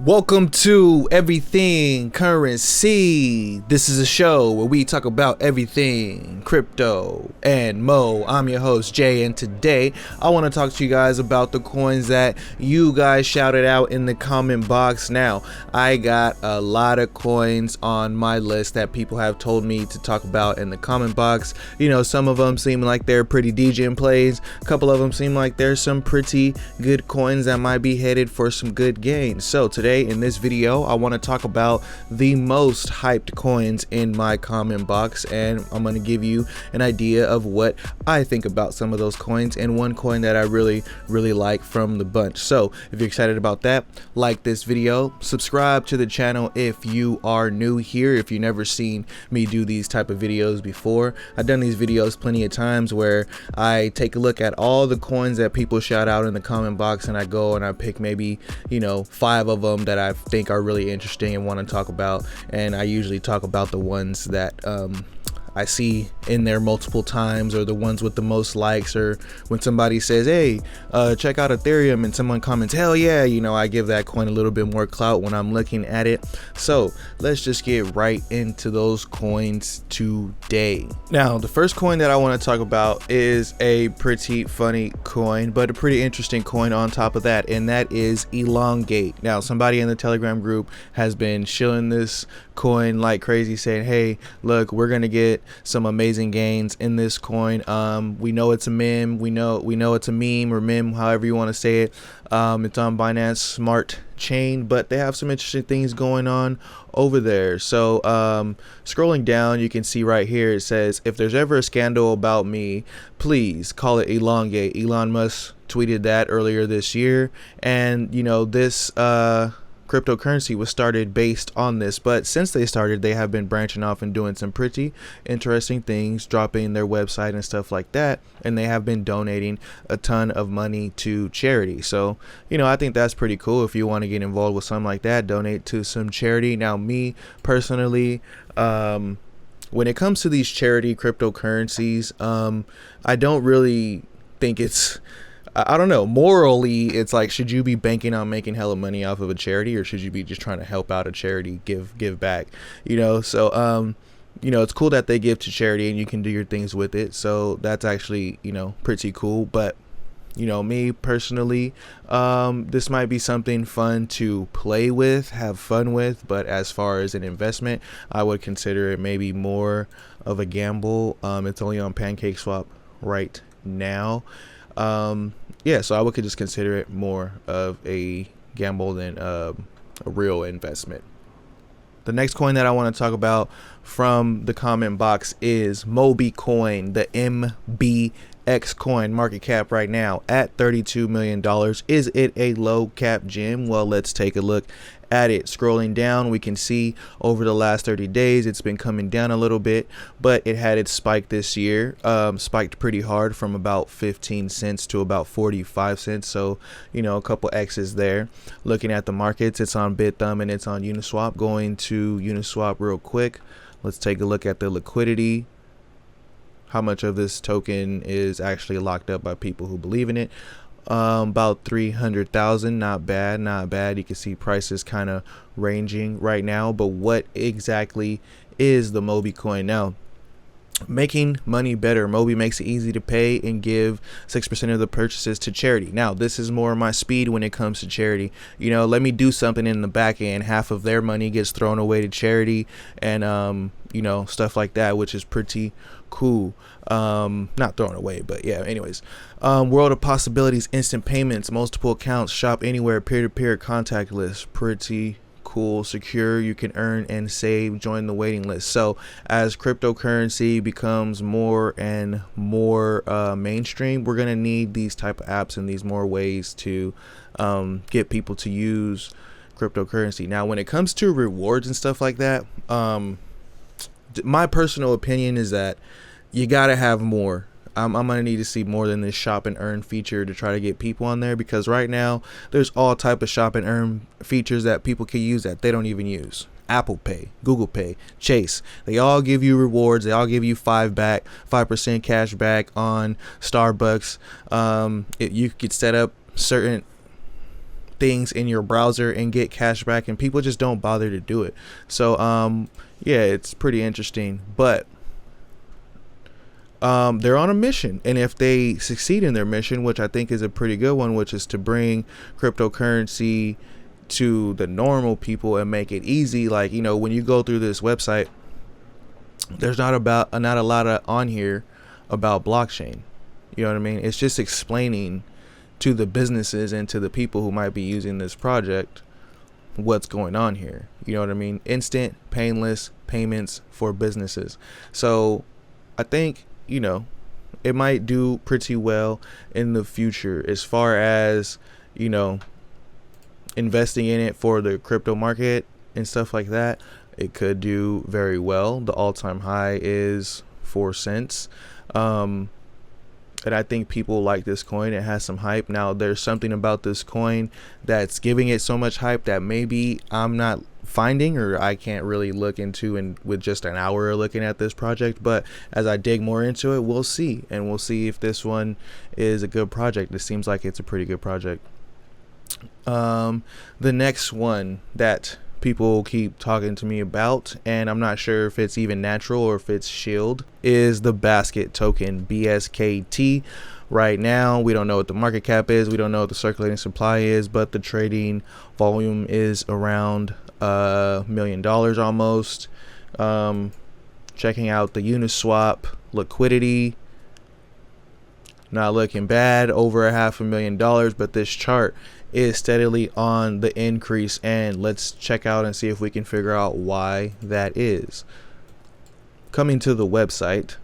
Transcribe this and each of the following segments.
Welcome to Everything Currency. This is a show where we talk about everything crypto and mo. I'm your host Jay, and today I want to talk to you guys about the coins that you guys shouted out in the comment box. Now, I got a lot of coins on my list that people have told me to talk about in the comment box. You know, some of them seem like they're pretty decent plays. A couple of them seem like there's some pretty good coins that might be headed for some good gains. So today in this video, I want to talk about the most hyped coins in my comment box, and I'm going to give you an idea of what I think about some of those coins and one coin that I really like from the bunch. So if you're excited about that, like this video, subscribe to the channel if you are new here, if you've never seen me do these type of videos before. I've done these videos plenty of times where I take a look at all the coins that people shout out in the comment box, and I go and I pick maybe, you know, 5 of them that I think are really interesting and want to talk about, and I usually talk about the ones that I see in there multiple times, or the ones with the most likes, or when somebody says, hey, check out Ethereum, and someone comments, hell yeah, you know, I give that coin a little bit more clout when I'm looking at it. So let's just get right into those coins today. Now, the first coin that I want to talk about is a pretty funny coin, but a pretty interesting coin on top of that, and that is Elongate. Now, somebody in the Telegram group has been shilling this coin like crazy, saying, hey, look, we're gonna get some amazing gains in this coin. We know it's a meme, we know it's a meme or meme, however you want to say it. It's on Binance Smart Chain, but they have some interesting things going on over there. So scrolling down, you can see right here it says, if there's ever a scandal about me, please call it Elongate. Elon Musk tweeted that earlier this year, and you know, this cryptocurrency was started based on this, but since they started, they have been branching off and doing some pretty interesting things, dropping their website and stuff like that, and they have been donating a ton of money to charity. So, you know, I think that's pretty cool. If you want to get involved with something like that, donate to some charity. Now, me personally, when it comes to these charity cryptocurrencies, I don't really think I don't know, morally, it's like, should you be banking on making hella money off of a charity, or should you be just trying to help out a charity, give back, you know? So you know, it's cool that they give to charity and you can do your things with it, so that's actually, you know, pretty cool. But you know, me personally, this might be something fun to play with, have fun with, but as far as an investment, I would consider it maybe more of a gamble. It's only on PancakeSwap right now. Yeah, so I could just consider it more of a gamble than a real investment. The next coin that I want to talk about from the comment box is Coin, the MBX coin. Market cap right now at $32 million. Is it a low cap gem? Well, let's take a look at it. Scrolling down, we can see over the last 30 days it's been coming down a little bit, but it had its spike this year, spiked pretty hard from about 15 cents to about 45 cents, so you know, a couple X's there. Looking at the markets, it's on Bithumb and it's on Uniswap. Going to Uniswap real quick, let's take a look at the liquidity, how much of this token is actually locked up by people who believe in it. About 300,000. Not bad. You can see prices kind of ranging right now. But what exactly is the coin? Now, making money better. Mobi makes it easy to pay and give 6% of the purchases to charity. Now, this is more my speed when it comes to charity. You know, let me do something in the back end. Half of their money gets thrown away to charity, and you know, stuff like that, which is pretty cool. Not thrown away, but yeah, anyways. World of possibilities, instant payments, multiple accounts, shop anywhere, peer-to-peer, contactless. Pretty cool. Secure, you can earn and save, join the waiting list. So as cryptocurrency becomes more and more mainstream, we're gonna need these type of apps and these more ways to get people to use cryptocurrency. Now, when it comes to rewards and stuff like that, my personal opinion is that you gotta have more. I'm gonna need to see more than this shop and earn feature to try to get people on there, because right now there's all type of shop and earn features that people can use that they don't even use. Apple Pay, Google Pay, Chase, they all give you rewards. They all give you 5% cash back on Starbucks. You could set up certain things in your browser and get cash back, and people just don't bother to do it. So yeah, it's pretty interesting. But they're on a mission, and if they succeed in their mission, which I think is a pretty good one, which is to bring cryptocurrency to the normal people and make it easy. Like, you know, when you go through this website, there's not a lot on here about blockchain. You know what I mean? It's just explaining to the businesses and to the people who might be using this project what's going on here. You know what I mean? Instant, painless payments for businesses. So I think, you know, it might do pretty well in the future as far as, you know, investing in it for the crypto market and stuff like that. It could do very well. The all-time high is 4 cents. And I think people like this coin. It has some hype. Now, there's something about this coin that's giving it so much hype that maybe I'm not finding, or I can't really look into and with just an hour looking at this project. But as I dig more into it, we'll see. And we'll see if this one is a good project. It seems like it's a pretty good project. The next one that people keep talking to me about, and I'm not sure if it's even natural or if it's shield, is the Bskt token, Bskt. Right now, we don't know what the market cap is. We don't know what the circulating supply is, but the trading volume is around $1 million almost. Checking out the Uniswap liquidity, not looking bad, over $500,000, but this chart is steadily on the increase, and let's check out and see if we can figure out why that is. Coming to the website,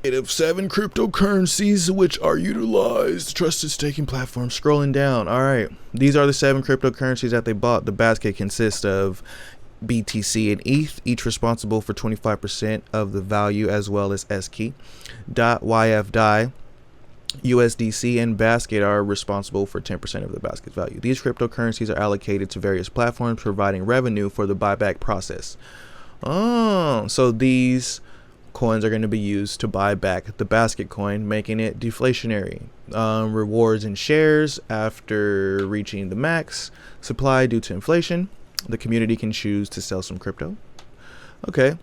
it of 7 cryptocurrencies which are utilized trusted staking platform. Scrolling down, all right, these are the 7 cryptocurrencies that they bought. The basket consists of BTC and ETH, each responsible for 25% of the value, as well as Bskt, YFDAI, USDC, and Bskt are responsible for 10% of the basket's value. These cryptocurrencies are allocated to various platforms, providing revenue for the buyback process. Oh, so these coins are going to be used to buy back the Bskt coin, making it deflationary. Rewards and shares after reaching the max supply due to inflation. The community can choose to sell some crypto. Okay.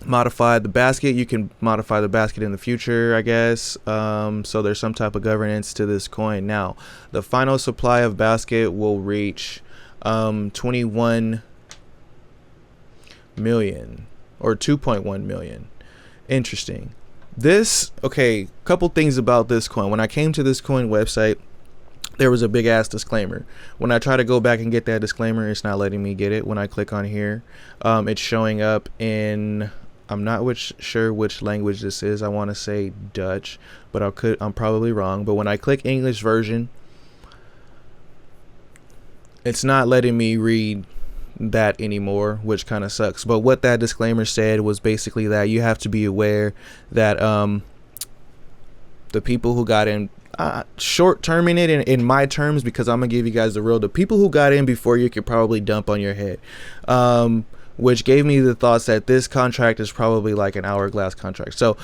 Modify the Bskt. You can modify the Bskt in the future, I guess. So there's some type of governance to this coin. Now, the final supply of Bskt will reach 21 million or 2.1 million. Interesting. This, okay, couple things about this coin. When I came to this coin website, there was a big ass disclaimer. When I try to go back and get that disclaimer, it's not letting me get it. When I click on here, it's showing up in, I'm not sure which language this is. I want to say Dutch, but I'm probably wrong. But when I click English version, it's not letting me read that anymore, which kind of sucks. But what that disclaimer said was basically that you have to be aware that the people who got in, short-terming it in my terms, because I'm gonna give you guys the real, the people who got in before you could probably dump on your head, which gave me the thoughts that this contract is probably like an hourglass contract. So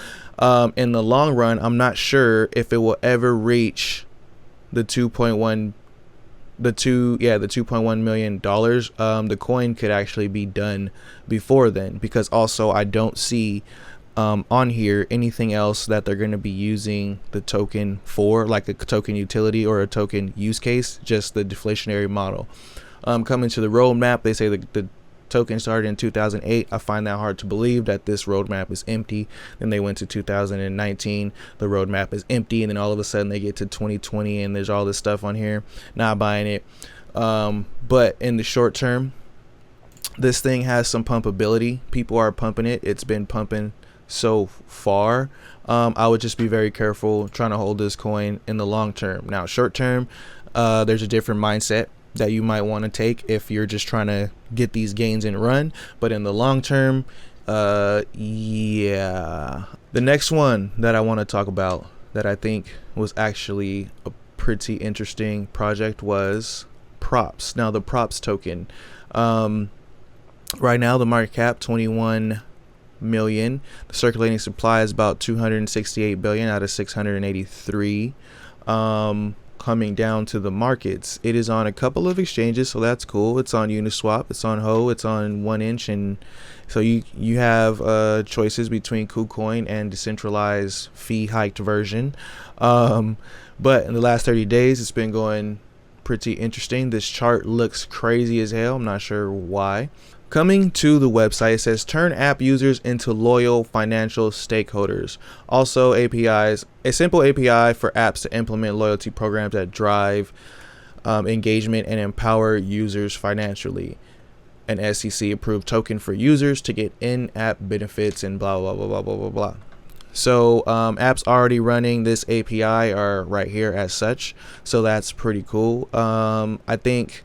in the long run, I'm not sure if it will ever reach the 2.1 million dollars. The coin could actually be done before then, because also I don't see on here anything else that they're going to be using the token for, like a token utility or a token use case, just the deflationary model. Coming to the roadmap, they say the token started in 2008. I find that hard to believe that this roadmap is empty. Then they went to 2019, the roadmap is empty, and then all of a sudden they get to 2020 and there's all this stuff on here. Not buying it. But in the short term, this thing has some pumpability. People are pumping it. It's been pumping so far. I would just be very careful trying to hold this coin in the long term. Now, short term, there's a different mindset that you might want to take if you're just trying to get these gains and run. But in the long term, yeah. The next one that I want to talk about that I think was actually a pretty interesting project was Props. Now, the Props token, right now the market cap 21 million. The circulating supply is about 268 billion out of 683. coming down to the markets, it is on a couple of exchanges, so that's cool. It's on Uniswap, it's on Ho, it's on 1inch, and so you have choices between Kucoin and decentralized fee hiked version. But in the last 30 days, it's been going pretty interesting. This chart looks crazy as hell. I'm not sure why. Coming to the website, it says turn app users into loyal financial stakeholders. Also APIs, a simple API for apps to implement loyalty programs that drive engagement and empower users financially. An SEC approved token for users to get in-app benefits and blah, blah, blah, blah, blah, blah, blah. So apps already running this API are right here as such. So that's pretty cool. I think,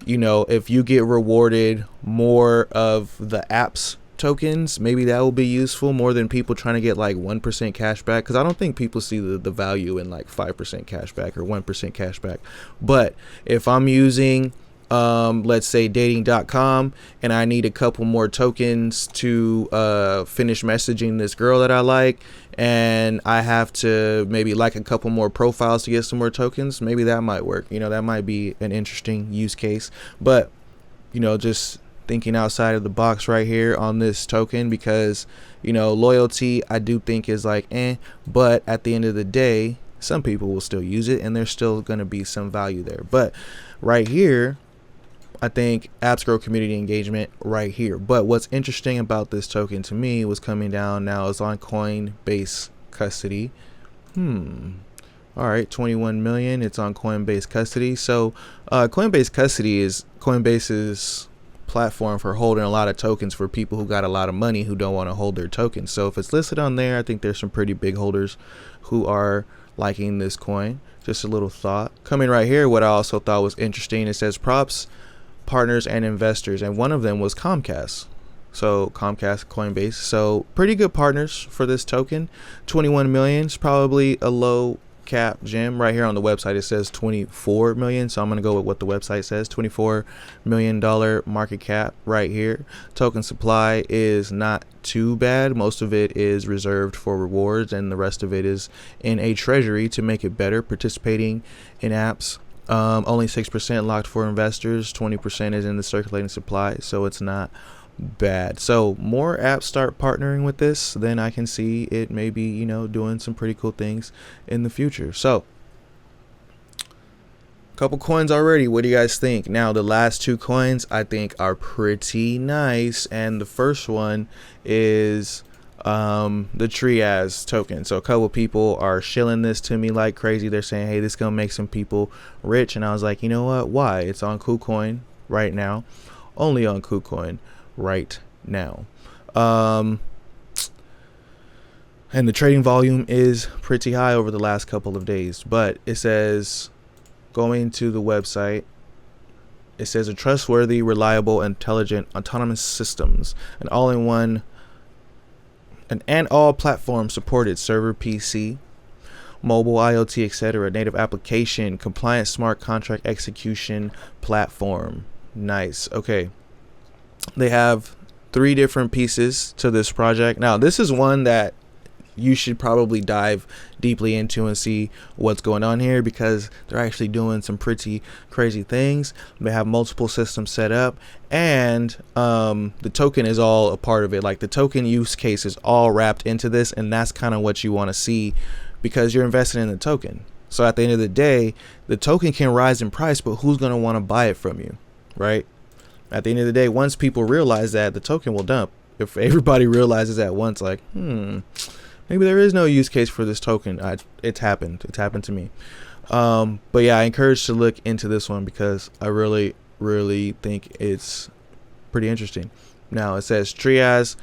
you know, if you get rewarded more of the apps tokens, maybe that will be useful more than people trying to get like 1% cash back, because I don't think people see the value in like 5% cash back or 1% cash back. But if I'm using let's say dating.com and I need a couple more tokens to finish messaging this girl that I like, and I have to maybe like a couple more profiles to get some more tokens, maybe that might work. You know, that might be an interesting use case. But, you know, just thinking outside of the box right here on this token, because, you know, loyalty I do think is like but at the end of the day, some people will still use it and there's still going to be some value there. But right here, I think apps grow community engagement right here. But what's interesting about this token to me was coming down now is on Coinbase custody. All right, 21 million. It's on Coinbase custody. So Coinbase custody is Coinbase's platform for holding a lot of tokens for people who got a lot of money who don't want to hold their tokens. So if it's listed on there, I think there's some pretty big holders who are liking this coin. Just a little thought. Coming right here, what I also thought was interesting, it says props, partners, and investors, and one of them was Comcast. So Comcast, Coinbase, so pretty good partners for this token. 21 million is probably a low cap gem. Right here on the website it says 24 million, so I'm gonna go with what the website says. $24 million market cap right here. Token supply is not too bad. Most of it is reserved for rewards and the rest of it is in a treasury to make it better, participating in apps. Only 6% locked for investors, 20% is in the circulating supply, so it's not bad. So more apps start partnering with this, then I can see it maybe, you know, doing some pretty cool things in the future. So couple coins already. What do you guys think? Now the last two coins I think are pretty nice, and the first one is the Trias token. So a couple people are shilling this to me like crazy. They're saying, hey, this is gonna make some people rich, and I was like, you know what, why? It's on Kucoin right now, only on Kucoin right now, and the trading volume is pretty high over the last couple of days. But it says, going to the website, it says a trustworthy, reliable, intelligent, autonomous systems, an all-in-one and all platform supported server, PC, mobile, IoT, etc. native application, compliant smart contract execution platform. Nice. Okay. They have 3 different pieces to this project. Now, this is one that you should probably dive deeply into and see what's going on here, because they're actually doing some pretty crazy things. They have multiple systems set up, and the token is all a part of it. Like the token use case is all wrapped into this, and that's kind of what you want to see, because you're investing in the token. So at the end of the day, the token can rise in price, but who's going to want to buy it from you, right? At the end of the day, once people realize that, the token will dump. If everybody realizes at once, like, maybe there is no use case for this token. It's happened to me. But yeah, I encourage to look into this one, because I really think it's pretty interesting. Now it says Trias,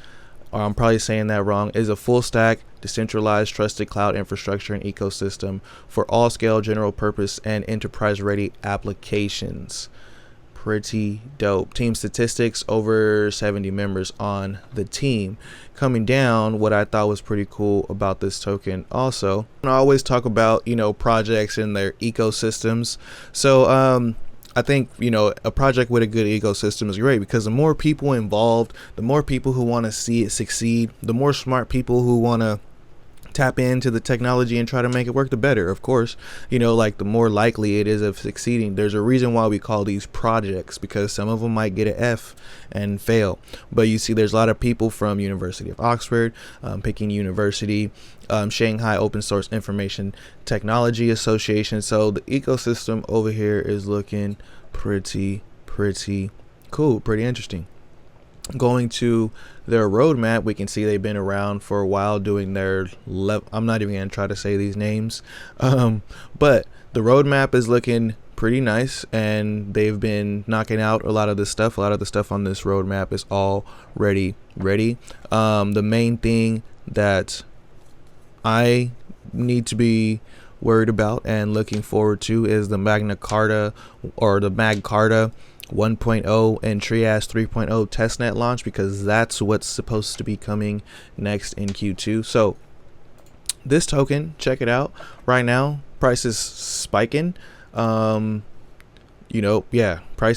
or I'm probably saying that wrong, is a full stack decentralized trusted cloud infrastructure and ecosystem for all scale, general purpose, and enterprise ready applications. Pretty dope. Team statistics, over 70 members on the team. Coming down, what I thought was pretty cool about this token also, I always talk about, you know, projects and their ecosystems. So I think, you know, a project with a good ecosystem is great, because the more people involved, the more people who want to see it succeed, the more smart people who want to tap into the technology and try to make it work, the better. Of course, like the more likely it is of succeeding. There's a reason why we call these projects, because some of them might get an F and fail. But you see, there's a lot of people from University of Oxford, Peking University, Shanghai Open Source Information Technology Association. So the ecosystem over here is looking pretty cool, pretty interesting. Going to their roadmap, we can see they've been around for a while doing their I'm not even gonna try to say these names, but the roadmap is looking pretty nice, and they've been knocking out a lot of this stuff. A lot of the stuff on this roadmap is already ready. The main thing that I need to be worried about and looking forward to is the Magna Carta, or the Mag Carta 1.0 and Trias 3.0 testnet launch, because that's what's supposed to be coming next in Q2. So this token, check it out. Right now, price is spiking. Price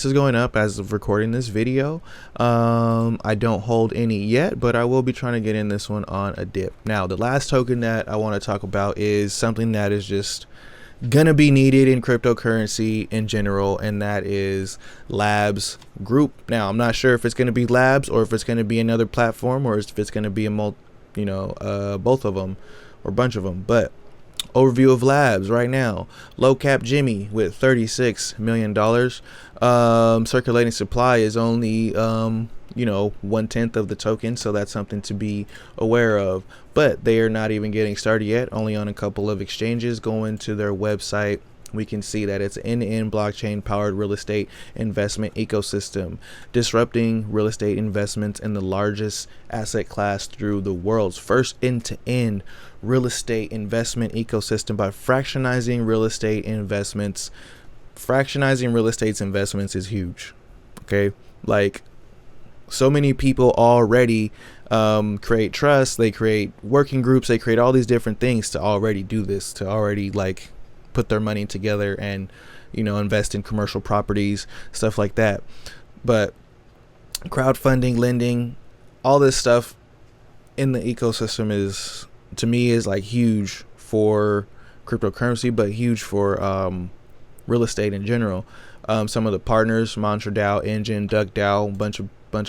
is going up as of recording this video. I don't hold any yet, but I will be trying to get in this one on a dip. Now, the last token that I want to talk about is something that is just gonna be needed in cryptocurrency in general, and that is Labs Group. Now, I'm not sure if it's gonna be Labs or if it's gonna be another platform, or if it's gonna be both of them or a bunch of them. But overview of Labs right now: low cap Jimmy with $36 million. Circulating supply is only 1/10 of the token, so that's something to be aware of. But they are not even getting started yet, only on a couple of exchanges. Going to their website, we can see that it's an end-to-end blockchain powered real estate investment ecosystem, disrupting real estate investments in the largest asset class through the world's first end-to-end real estate investment ecosystem by fractionizing real estate investments. Fractionizing real estate's investments is huge. Okay, like, so many people already create trust, they create working groups, they create all these different things to already do this, to already like put their money together and invest in commercial properties, stuff like that. But crowdfunding, lending, all this stuff in the ecosystem is, to me, is like huge for cryptocurrency, but huge for real estate in general. Some of the partners, Mantra DAO, Engine, Duck DAO, bunch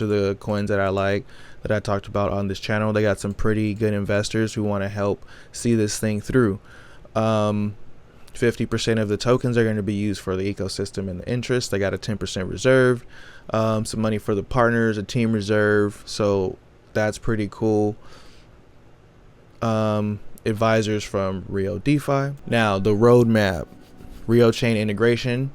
of the coins that I like, that I talked about on this channel, they got some pretty good investors who want to help see this thing through. 50% of the tokens are going to be used for the ecosystem and the interest. They got a 10% reserved, some money for the partners, a team reserve, so that's pretty cool. Advisors from Rio DeFi. Now, the roadmap: Rio chain integration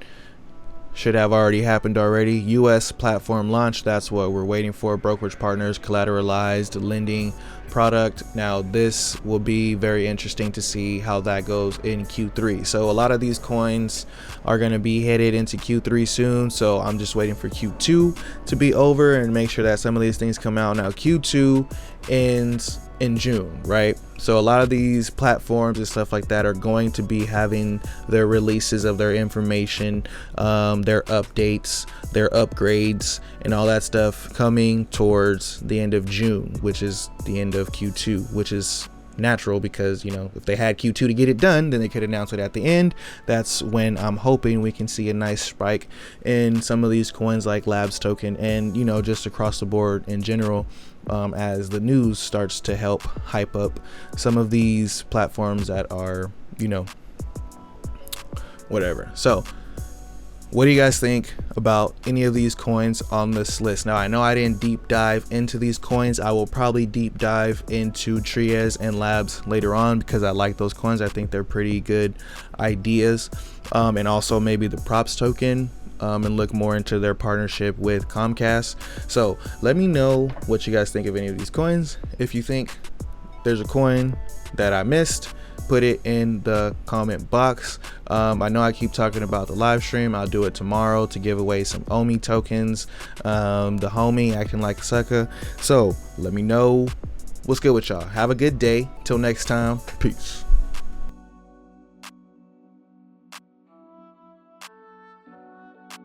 should have already happened already. US platform launch, that's what we're waiting for. Brokerage partners, collateralized lending product. Now, this will be very interesting to see how that goes in Q3. So a lot of these coins are going to be headed into Q3 soon, so I'm just waiting for Q2 to be over and make sure that some of these things come out. Now, Q2 ends in June, right? So a lot of these platforms and stuff like that are going to be having their releases of their information, their updates, their upgrades, and all that stuff coming towards the end of June, which is the end of Q2, which is natural, because if they had Q2 to get it done, then they could announce it at the end. That's when I'm hoping we can see a nice spike in some of these coins like Labs token, and just across the board in general, as the news starts to help hype up some of these platforms that are whatever. So what do you guys think about any of these coins on this list? Now, I know I didn't deep dive into these coins. I will probably deep dive into Trias and Labs later on, because I like those coins. I think they're pretty good ideas. And also maybe the props token, and look more into their partnership with Comcast. So let me know what you guys think of any of these coins. If you think there's a coin that I missed, put it in the comment box. I know I keep talking about the live stream. I'll do it tomorrow to give away some OMI tokens. The homie acting like a sucker. So let me know what's good with y'all. Have a good day. Till next time. Peace.